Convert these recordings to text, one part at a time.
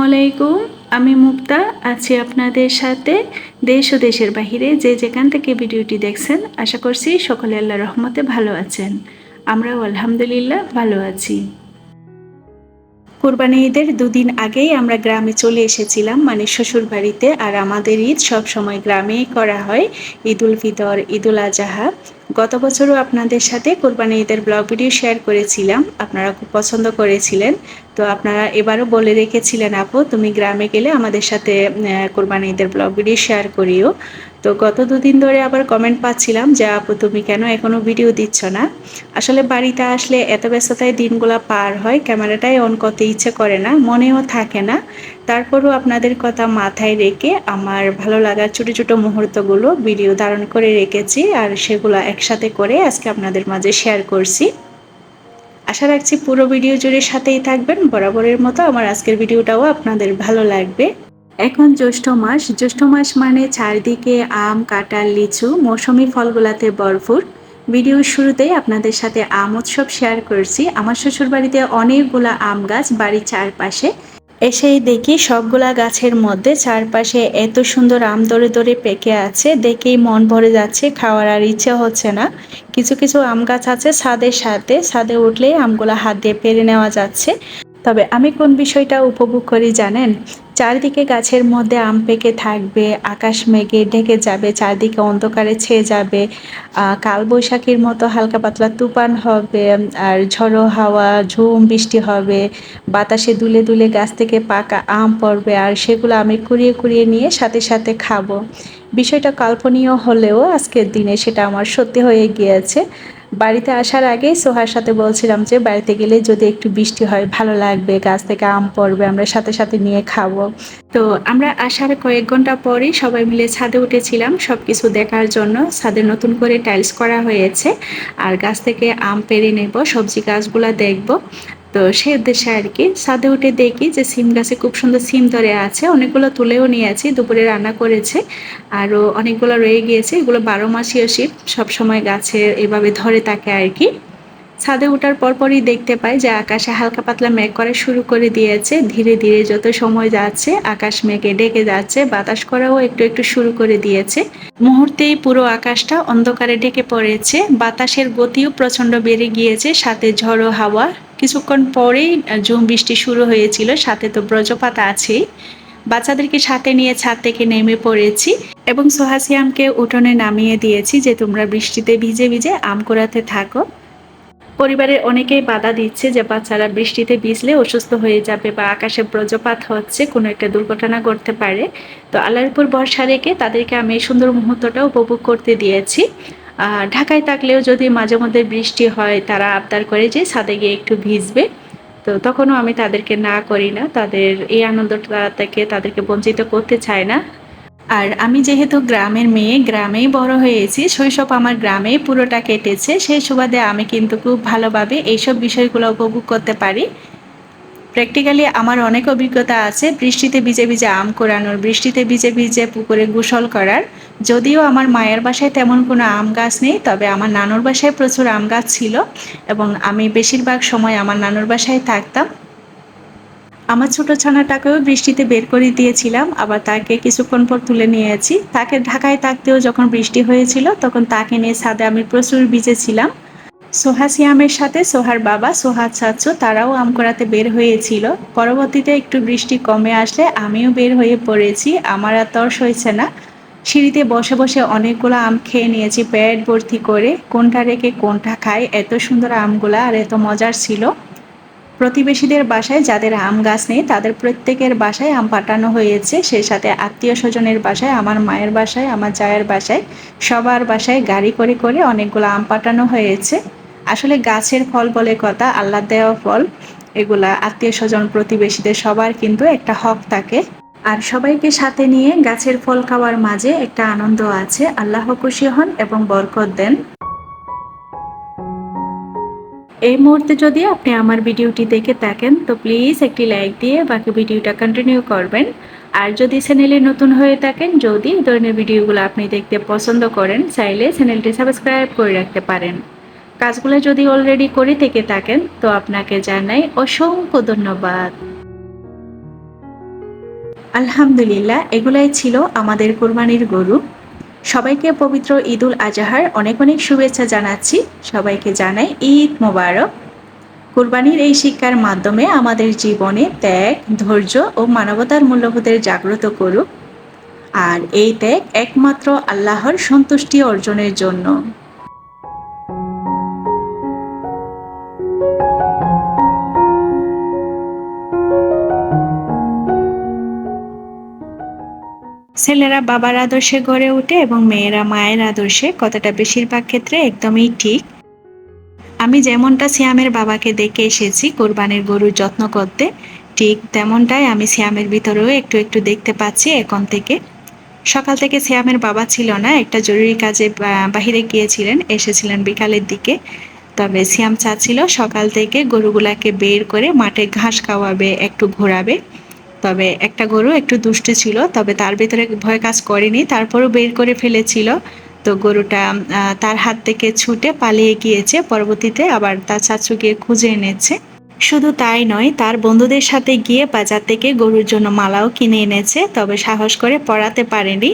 আলাইকুম। আমি মুক্তা আছি আপনাদের সাথে দেশ ও দেশের বাহিরে যে যেখান থেকে ভিডিওটি দেখছেন আশা করছি সকলে আল্লাহর রহমতে ভালো আছেন। আমরাও আলহামদুলিল্লাহ ভালো আছি। কোরবানি ঈদের দুদিন আগেই আমরা গ্রামে চলে এসেছিলাম, মানে শ্বশুর বাড়িতে। আর আমাদের ঈদ সব সময় গ্রামেই করা হয়, ঈদ উল ফিতর, ঈদ উল আজহা। গত বছরও আপনাদের সাথে কোরবানি ঈদের ব্লগ ভিডিও শেয়ার করেছিলাম, আপনারা খুব পছন্দ করেছিলেন। তো আপনারা এবারও বলে রেখেছিলেন, আপু তুমি গ্রামে গেলে আমাদের সাথে কোরবানি ঈদের ব্লগ ভিডিও শেয়ার করিও। তো গত দুদিন ধরে আবার কমেন্ট পাচ্ছিলাম যে আপু তুমি কেন এখনো ভিডিও দিচ্ছ না। আসলে বাড়িতে আসলে এত ব্যস্ততায় দিনগুলো পার হয়, ক্যামেরাটাই অন করতে ইচ্ছে করে না, মনেও থাকে না। তারপরও আপনাদের কথা মাথায় রেখে আমার ভালো লাগার ছোটো ছোটো মুহূর্তগুলো ভিডিও ধারণ করে রেখেছি, আর সেগুলো একসাথে করে আজকে আপনাদের মাঝে শেয়ার করছি। আশা রাখছি পুরো ভিডিও জুড়ে সাথেই থাকবেন। বরাবরের মতো আমার আজকের ভিডিওটাও আপনাদের ভালো লাগবে। এখন জ্যৈষ্ঠ মাস মানে চারদিকে আম, কাঁঠাল, লিচু, মৌসুমি ফলগুলাতে ভরপুর। ভিডিওর শুরুতেই আপনাদের সাথে আম উৎসব শেয়ার করছি। আমার শ্বশুরবাড়িতে অনেকগুলা আম গাছ বাড়ির চারপাশে। এসেই দেখি সবগুলা গাছের মধ্যে চারপাশে এত সুন্দর আম ধরে ধরে পেকে আছে, দেখেই মন ভরে যাচ্ছে, খাওয়ার আর ইচ্ছে হচ্ছে না। কিছু কিছু আম গাছ আছে ছাদের সাথে, ছাদে উঠলেই আমগুলা হাত দিয়ে পেরে নেওয়া যাচ্ছে। তবে আমি কোন বিষয়টা উপভোগ করি জানেন? চারদিকে গাছের মধ্যে আম পেকে থাকবে, আকাশ মেঘে ঢেকে যাবে, চারদিকে অন্ধকারে ছেয়ে যাবে, কালবৈশাখীর মতো হালকা পাতলা তুফান হবে, আর ঝড়ো হাওয়া, ঝুম বৃষ্টি হবে, বাতাসে দুলে দুলে গাছ থেকে পাকা আম পড়বে, আর সেগুলো আমি কুড়িয়ে কুড়িয়ে নিয়ে সাথে সাথে খাবো। বিষয়টা কল্পনীয় হলেও আজকের দিনে সেটা আমার সত্যি হয়ে গিয়েছে। বাড়িতে আসার আগেই সোহার সাথে বলছিলাম যে বাড়িতে গেলে যদি একটু বৃষ্টি হয় ভালো লাগবে, গাছ থেকে আম পড়বে, আমরা সাথে সাথে নিয়ে খাবো। তো আমরা আসার কয়েক ঘন্টা পরেই সবাই মিলে ছাদে উঠেছিলাম সবকিছু দেখার জন্য। ছাদে নতুন করে টাইলস করা হয়েছে, আর গাছ থেকে আম পেড়ে নেব, সবজি গাছগুলা দেখব। তো সেই উদ্দেশ্যে আর কি ছাদে উঠে দেখি যে সিম গাছে খুব সুন্দর সিম ধরে আছে, অনেকগুলো তুলেও নিয়েছি, দুপুরে রান্না করেছে। আরও অনেকগুলো রয়ে গিয়েছে, এগুলো 12 মাসীয় সিম, সবসময় গাছে এভাবে ধরে থাকে আর কি। ছাদে ওঠার পরপরই দেখতে পাই যে আকাশে হালকা পাতলা মেঘ করা শুরু করে দিয়েছে। ধীরে ধীরে যত সময় যাচ্ছে আকাশ মেঘে ঢেকে যাচ্ছে, বাতাস করাও একটু একটু শুরু করে দিয়েছে। মুহূর্তেই পুরো আকাশটা অন্ধকারে ঢেকে পড়েছে, বাতাসের গতিও প্রচণ্ড বেড়ে গিয়েছে, সাথে ঝড়ো হাওয়া। কিছুক্ষণ পরেই ঝুম বৃষ্টি শুরু হয়েছিল, সাথে তো ব্রজপাত আছেই। বাচ্চাদেরকে সাথে নিয়ে ছাদ থেকে নেমে পড়েছি এবং সোহাসিয়ামকে উঠোনে নামিয়ে দিয়েছি যে তোমরা বৃষ্টিতে ভিজে ভিজে আম কুড়াতে থাকো। পরিবারের অনেকেই বাধা দিচ্ছে যে বাচ্চারা বৃষ্টিতে ভিজলে অসুস্থ হয়ে যাবে বা আকাশে বজ্রপাত হচ্ছে, কোনো একটা দুর্ঘটনা ঘটতে পারে। তো আল্লাহর উপর ভরসা রেখে তাদেরকে আমি এই সুন্দর মুহূর্তটা উপভোগ করতে দিয়েছি। ঢাকায় থাকলেও যদি মাঝে মধ্যে বৃষ্টি হয়, তারা আবদার করে যে ছাদে গিয়ে একটু ভিজবে। তো তখনও আমি তাদেরকে না করি না, তাদের এই আনন্দটা থেকে তাদেরকে বঞ্চিত করতে চাই না। আর আমি যেহেতু গ্রামের মেয়ে, গ্রামেই বড় হয়েছি, শৈশব আমার গ্রামেই পুরোটা কেটেছে, সেই সুবাদে আমি কিন্তু খুব ভালোভাবে এইসব বিষয়গুলো উপভোগ করতে পারি। প্র্যাকটিক্যালি আমার অনেক অভিজ্ঞতা আছে বৃষ্টিতে ভিজে ভিজে আম কোড়ানোর, বৃষ্টিতে ভিজে ভিজে পুকুরে গোসল করার। যদিও আমার মায়ের বাসায় তেমন কোনো আম গাছ নেই, তবে আমার নানুর বাসায় প্রচুর আম গাছ ছিল এবং আমি বেশিরভাগ সময় আমার নানুর বাসায় থাকতাম। আমার ছোট ছানাটাকেও বৃষ্টিতে বের করে দিয়েছিলাম, আবার তাকে কিছুক্ষণ পর তুলে নিয়েছি। তাকে ঢাকায় থাকতেও যখন বৃষ্টি হয়েছিল তখন তাকে নিয়ে ছাদে আমি প্রচুর ভিজেছিলাম। সোহা সিয়ামের সাথে সোহার বাবা সোহাদ চাচু তারাও আম কুড়াতে বের হয়েছিল। পরবর্তীতে একটু বৃষ্টি কমে আসলে আমিও বের হয়ে পড়েছি, আমার আর তর্স হয়েছে না। সিঁড়িতে বসে বসে অনেকগুলো আম খেয়ে নিয়েছি পেট ভর্তি করে, কোনটা রেখে কোনটা খাই, এত সুন্দর আমগুলা আর এত মজার ছিল। প্রতিবেশীদের বাসায় যাদের আম গাছ নেই তাদের প্রত্যেকের বাসায় আম পাঠানো হয়েছে, সেই সাথে আত্মীয় স্বজনের বাসায়, আমার মায়ের বাসায়, আমার জায়ের বাসায়, সবার বাসায় গাড়ি করে করে অনেকগুলো আম পাঠানো হয়েছে। আসলে গাছের ফল বলে কথা, আল্লাহ দেওয়া ফল, এগুলা আত্মীয় স্বজন প্রতিবেশীদের সবার কিন্তু একটা হক থাকে। আর সবাইকে সাথে নিয়ে গাছের ফল খাওয়ার মাঝে একটা আনন্দ আছে, আল্লাহ খুশি হন এবং বরকত দেন। এই মুহূর্তে যদি আপনি আমার ভিডিওটি দেখে থাকেন তো প্লিজ একটি লাইক দিয়ে বাকি ভিডিওটা কন্টিনিউ করবেন। আর যদি চ্যানেলে নতুন হয়ে থাকেন, যদি এই ধরনের ভিডিওগুলো আপনি দেখতে পছন্দ করেন, চাইলে চ্যানেলটি সাবস্ক্রাইব করে রাখতে পারেন। কাজগুলো যদি অলরেডি করে থেকে থাকেন তো আপনাকে জানাই অসংখ্য ধন্যবাদ। আলহামদুলিল্লাহ, এগুলাই ছিল আমাদের কোরবানির গরু। সবাইকে পবিত্র ঈদুল আজহার অনেক অনেক শুভেচ্ছা জানাচ্ছি। সবাইকে জানাই ঈদ মোবারক। কোরবানির এই শিক্ষার মাধ্যমে আমাদের জীবনে ত্যাগ, ধৈর্য ও মানবতার মূল্যবোধের জাগ্রত করুক। আর এই ত্যাগ একমাত্র আল্লাহর সন্তুষ্টি অর্জনের জন্য। ছেলেরা বাবার আদর্শে গড়ে ওঠে এবং মেয়েরা মায়ের আদর্শে, কথাটা বেশিরভাগ ক্ষেত্রে একদমই ঠিক। আমি যেমনটা সিয়ামের বাবাকে দেখে এসেছি কোরবানির গরুর যত্ন করতে, ঠিক তেমনটাই আমি সিয়ামের ভিতরেও একটু একটু দেখতে পাচ্ছি এখন থেকে। সকাল থেকে সিয়ামের বাবা ছিল না, একটা জরুরি কাজে বাহিরে গিয়েছিলেন, এসেছিলেন বিকালের দিকে। তবে সিয়াম চাচ্ছিল সকাল থেকে গরুগুলাকে বের করে মাঠে ঘাস খাওয়াবে, একটু ঘোরাবে। তবে একটা গরু একটু দুষ্টু ছিল, তবে তার ভিতরে ভয় কাজ করেনি, তারপরও বের করে ফেলেছিল। তো গরুটা তার হাত থেকে ছুটে পালিয়ে গিয়েছে, পরবর্তীতে আবার তার চাচু গিয়ে খুঁজে এনেছে। শুধু তাই নয়, তার বন্ধুদের সাথে গিয়ে বাজার থেকে গরুর জন্য মালাও কিনে এনেছে, তবে সাহস করে পরাতে পারেনি।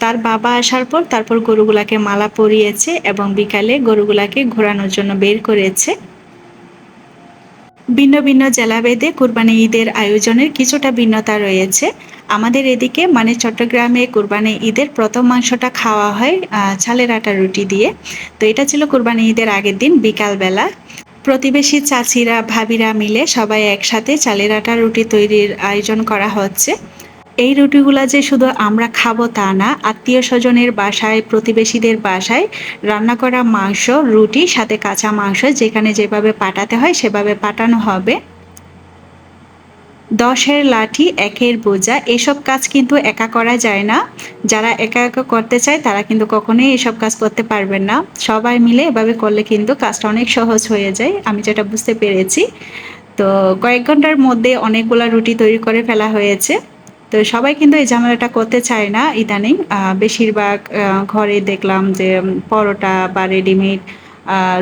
তার বাবা আসার পর তারপর গরুগুলাকে মালা পরিয়েছে এবং বিকালে গরুগুলাকে ঘোরানোর জন্য বের করেছে। ভিন্ন ভিন্ন জেলাভেদে কুরবানি ঈদের আয়োজনের কিছুটা ভিন্নতা রয়েছে। আমাদের এদিকে মানে চট্টগ্রামে কুরবানি ঈদের প্রথম মাংসটা খাওয়া হয় চালের আটা রুটি দিয়ে। তো এটা ছিল কুরবানি ঈদের আগের দিন বিকালবেলা। প্রতিবেশী চাচিরা ভাবিরা মিলে সবাই একসাথে চালের আটা রুটি তৈরির আয়োজন করা হচ্ছে। এই রুটিগুলা যে শুধু আমরা খাবো তা না, আত্মীয় স্বজনের বাসায়, প্রতিবেশীদের বাসায় রান্না করা মাংস, রুটি সাথে কাঁচা মাংস যেখানে যেভাবে পাঠাতে হয় সেভাবে পাঠানো হবে। 10-এর লাঠি 1-এর বোঝা, এসব কাজ কিন্তু একা করা যায় না। যারা একা একা করতে চায় তারা কিন্তু কখনোই এসব কাজ করতে পারবেন না। সবাই মিলে এভাবে করলে কিন্তু কাজটা অনেক সহজ হয়ে যায়, আমি যেটা বুঝতে পেরেছি। তো কয়েক ঘন্টার মধ্যে অনেকগুলা রুটি তৈরি করে ফেলা হয়েছে। তো সবাই কিন্তু এই ঝামেলাটা করতে চায় না ইদানিং। বেশিরভাগ ঘরে দেখলাম যে পরোটা বা রেডিমেড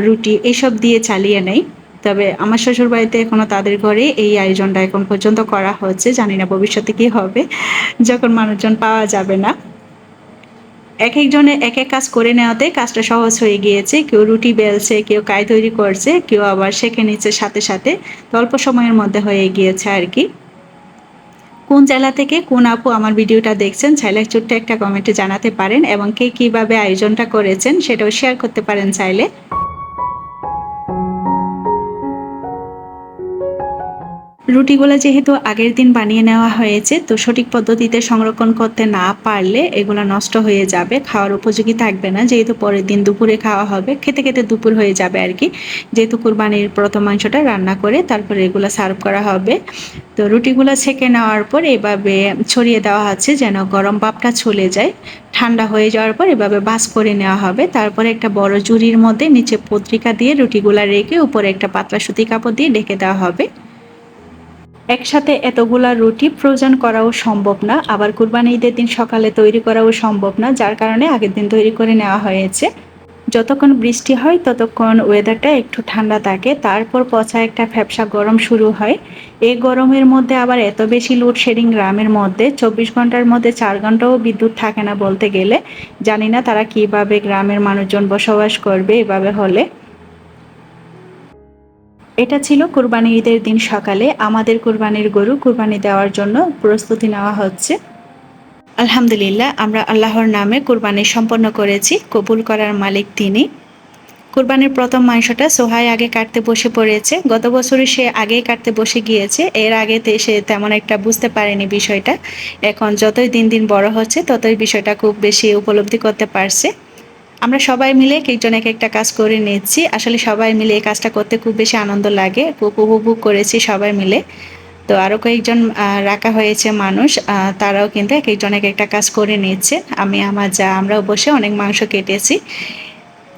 রুটি এসব দিয়ে চালিয়ে নেয়। তবে আমার শ্বশুর বাড়িতে এখনো তাদের ঘরে এই আয়োজনটা এখন পর্যন্ত করা হচ্ছে, জানি না ভবিষ্যতে কি হবে যখন মানুষজন পাওয়া যাবে না। এক একজনে এক এক কাজ করে নেওয়াতে কাজটা সহজ হয়ে গিয়েছে। কেউ রুটি বেলছে, কেউ কাই তৈরি করছে, কেউ আবার সেঁকে নিচ্ছে সাথে সাথে। অল্প সময়ের মধ্যে হয়ে গিয়েছে আর কি। কোন জেলা থেকে কোন আপু আমার ভিডিওটা দেখছেন চাইলে ছোট্ট একটা কমেন্টে জানাতে পারেন, এবং কে কিভাবে আয়োজনটা করেছেন সেটাও শেয়ার করতে পারেন চাইলে। রুটিগুলো যেহেতু আগের দিন বানিয়ে নেওয়া হয়েছে, তো সঠিক পদ্ধতিতে সংরক্ষণ করতে না পারলে এগুলো নষ্ট হয়ে যাবে, খাওয়ার উপযোগী থাকবে না। যেহেতু পরের দিন দুপুরে খাওয়া হবে, খেতে খেতে দুপুর হয়ে যাবে আর কি। যেহেতু কুরবানির প্রথম মাংসটা রান্না করে তারপরে এগুলো সার্ভ করা হবে। তো রুটিগুলো ছেঁকে নেওয়ার পর এভাবে ছড়িয়ে দেওয়া হচ্ছে যেন গরম ভাবটা চলে যায়। ঠান্ডা হয়ে যাওয়ার পর এভাবে ভাঁজ করে নেওয়া হবে। তারপরে একটা বড় ঝুড়ির মধ্যে নিচে পত্রিকা দিয়ে রুটিগুলো রেখে উপরে একটা পাতলা সুতি কাপড় দিয়ে ঢেকে দেওয়া হবে। একসাথে এতগুলা রুটি ফ্রোজেন করাও সম্ভব না, আবার কুরবানি ঈদের দিন সকালে তৈরি করাও সম্ভব না, যার কারণে আগের দিন তৈরি করে নেওয়া হয়েছে। যতক্ষণ বৃষ্টি হয় ততক্ষণ ওয়েদারটা একটু ঠান্ডা থাকে, তারপর পচা একটা ফ্যাপসা গরম শুরু হয়। এই গরমের মধ্যে আবার এত বেশি লোডশেডিং গ্রামের মধ্যে, 24 ঘন্টার মধ্যে 4 ঘন্টাও বিদ্যুৎ থাকে না বলতে গেলে। জানি না তারা কিভাবে গ্রামের মানুষজন বসবাস করবে এভাবে হলে। এটা ছিল কুরবানি ঈদের দিন সকালে আমাদের কুরবানির গরু কুরবানি দেওয়ার জন্য প্রস্তুতি নেওয়া হচ্ছে। আলহামদুলিল্লাহ, আমরা আল্লাহর নামে কুরবানি সম্পন্ন করেছি, কবুল করার মালিক তিনি। কুরবানির প্রথম মাংসটা সোহাই আগে কাটতে বসে পড়েছে। গত বছরই সে আগেই কাটতে বসে গিয়েছে, এর আগে সে তেমন একটা বুঝতে পারেনি বিষয়টা। এখন যতই দিন দিন বড় হচ্ছে ততই বিষয়টা খুব বেশি উপলব্ধি করতে পারছে। আমরা সবাই মিলে একজন এক একটা কাজ করে নিচ্ছি, আসলে সবাই মিলে এই কাজটা করতে খুব বেশি আনন্দ লাগে, খুব উপভোগ করেছি সবাই মিলে। তো আরও কয়েকজন রাখা হয়েছে মানুষ, তারাও কিন্তু এক একজন এক একটা কাজ করে নিচ্ছে। আমি আমার যা আমরাও বসে অনেক মাংস কেটেছি।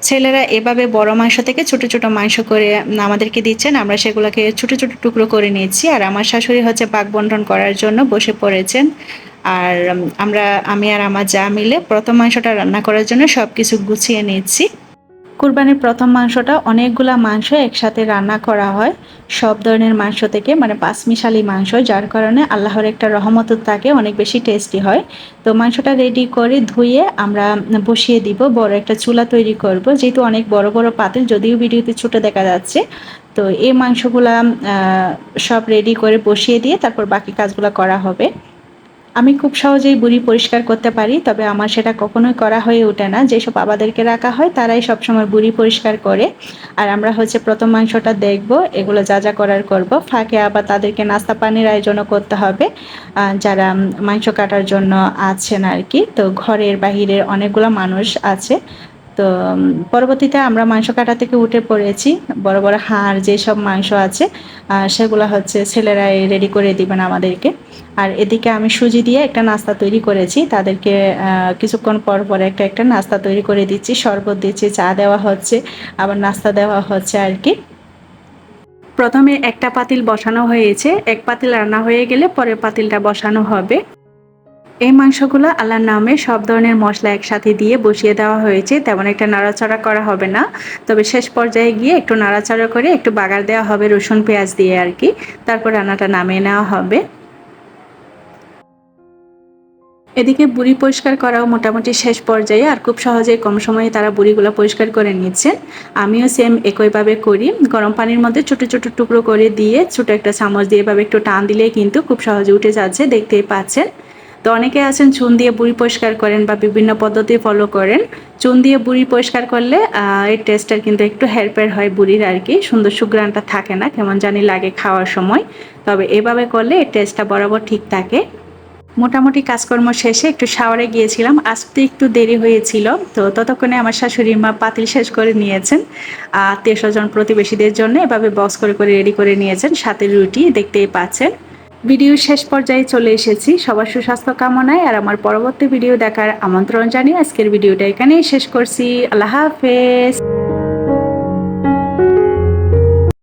ছেলেরা এভাবে বড় মাংস থেকে ছোট ছোট মাংস করে আমাদেরকে দিচ্ছেন, আমরা সেগুলোকে ছোট ছোট টুকরো করে নিচ্ছি। আর আমার শাশুড়ি হচ্ছে পাক বন্টন করার জন্য বসে পড়েছেন। আর আমি আর আমার যা মিলে প্রথম মাংসটা রান্না করার জন্য সবকিছু গুছিয়ে নিচ্ছি। কুরবানির প্রথম মাংসটা অনেকগুলা মাংস একসাথে রান্না করা হয়, সব ধরনের মাংস থেকে, মানে পাঁচমিশালি মাংস, যার কারণে আল্লাহর একটা রহমত থাকে, অনেক বেশি টেস্টি হয়। তো মাংসটা রেডি করে ধুয়ে আমরা বসিয়ে দিব, বড় একটা চুলা তৈরি করব, যেহেতু অনেক বড় বড় পাতিল, যদিও ভিডিওতে ছোট দেখা যাচ্ছে। তো এই মাংসগুলা সব রেডি করে বসিয়ে দিয়ে তারপর বাকি কাজগুলো করা হবে। আমি খুব সহজেই বুড়ি পরিষ্কার করতে পারি, তবে আমার সেটা কখনোই করা হয়ে ওঠে না। যেসব বাবাদেরকে রাখা হয় তারাই সবসময় বুড়ি পরিষ্কার করে, আর আমরা হচ্ছে প্রথম মাংসটা দেখব, এগুলো যা যা করার করব। ফাঁকে আবার তাদেরকে নাস্তা পানির আয়োজনও করতে হবে, যারা মাংস কাটার জন্য আছেন আর কি। তো ঘরের বাহিরের অনেকগুলো মানুষ আছে। তো পরবর্তীতে আমরা মাংস কাটা থেকে উঠে পড়েছি। বড় বড় হাড় যেসব মাংস আছে সেগুলো হচ্ছে ছেলেরাই রেডি করে দিবেন আমাদেরকে। আর এদিকে আমি সুজি দিয়ে একটা নাস্তা তৈরি করেছি, তাদেরকে কিছুক্ষণ পর পর একটা একটা নাস্তা তৈরি করে দিচ্ছি, শরবত দিচ্ছি, চা দেওয়া হচ্ছে, আবার নাস্তা দেওয়া হচ্ছে আর কি। প্রথমে একটা পাতিল বসানো হয়েছে, এক পাতিল রান্না হয়ে গেলে পরের পাতিলটা বসানো হবে। এই মাংসগুলো আল্লাহর নামে সব ধরনের মশলা একসাথে দিয়ে বসিয়ে দেওয়া হয়েছে, তেমন একটা নাড়াচাড়া করা হবে না। তবে শেষ পর্যায়ে গিয়ে একটু নাড়াচাড়া করে একটু বাগার দেওয়া হবে রসুন পেঁয়াজ দিয়ে আর কি, তারপর রান্নাটা নামিয়ে নেওয়া হবে। এদিকে বুড়ি পরিষ্কার করাও মোটামুটি শেষ পর্যায়ে, আর খুব সহজেই কম সময়ে তারা বুড়িগুলো পরিষ্কার করে নিচ্ছেন। আমিও সেম একইভাবে করি, গরম পানির মধ্যে ছোট ছোট টুকরো করে দিয়ে ছোট একটা চামচ দিয়ে এভাবে একটু টান দিলেই কিন্তু খুব সহজে উঠে যাচ্ছে, দেখতেই পাচ্ছেন। তো অনেকে আছেন চুন দিয়ে বুড়ি পরিষ্কার করেন বা বিভিন্ন পদ্ধতি ফলো করেন। চুন দিয়ে বুড়ি পরিষ্কার করলে এর টেস্টটা কিন্তু একটু হেরফের হয় বুড়ির আর কি, সুন্দর সুঘ্রাণটা থাকে না, কেমন জানি লাগে খাওয়ার সময়। তবে এভাবে করলে এর টেস্টটা বরাবর ঠিক থাকে। মোটামুটি কাজকর্ম শেষে একটু শাওয়ারে গিয়েছিলাম, আসতে একটু দেরি হয়েছিল। তো ততক্ষণে আমার শাশুড়ি মা পাতিল শেষ করে নিয়েছেন, আত্মীয় স্বজন প্রতিবেশীদের জন্য এভাবে বক্স করে করে রেডি করে নিয়েছেন, সাথে রুটি, দেখতেই পাচ্ছেন। ভিডিওর শেষ পর্যায়ে চলে এসেছি, সবার সুস্বাস্থ্য কামনায় আর আমার পরবর্তী ভিডিও দেখার আমন্ত্রণ জানিয়ে আজকের ভিডিওটা এখানেই শেষ করছি। আল্লাহ হাফেজ।